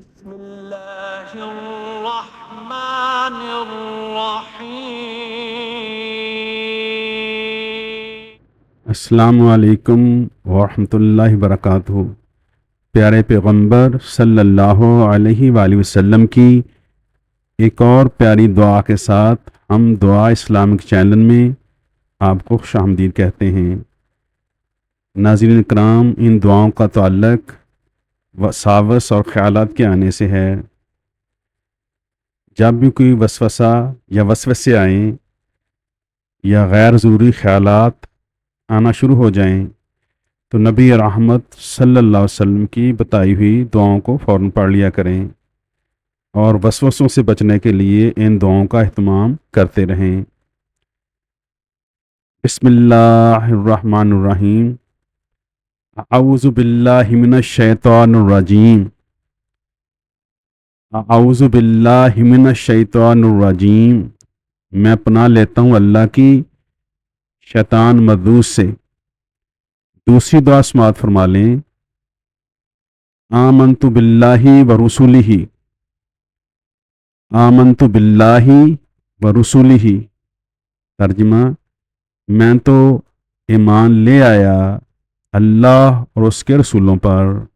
بسم اللہ الرحمن الرحیم۔ السلام علیکم ورحمۃ اللہ وبرکاتہ۔ پیارے پیغمبر صلی اللہ علیہ وآلہ وسلم کی ایک اور پیاری دعا کے ساتھ ہم دعا اسلامک چینل میں آپ کو خوش آمدید کہتے ہیں۔ ناظرین کرام، ان دعاؤں کا تعلق وساوس اور خیالات کے آنے سے ہے۔ جب بھی کوئی وسوسہ یا وسوسے آئیں یا غیر ضروری خیالات آنا شروع ہو جائیں تو نبی رحمت صلی اللہ علیہ وسلم کی بتائی ہوئی دعاؤں کو فوراً پڑھ لیا کریں اور وسوسوں سے بچنے کے لیے ان دعاؤں کا اہتمام کرتے رہیں۔ بسم اللہ الرحمن الرحیم۔ اعوذ باللہ من الشیطان الرجیم۔ اعوذ باللہ من الشیطان الرجیم۔ میں پناہ لیتا ہوں اللہ کی شیطان مردود سے۔ دوسری دعا سماعت فرما لیں۔ آمنت باللہ ورسولہ۔ آمنت باللہ ورسولہ۔ ترجمہ: میں تو ایمان لے آیا اللہ اور اس کے رسولوں پر۔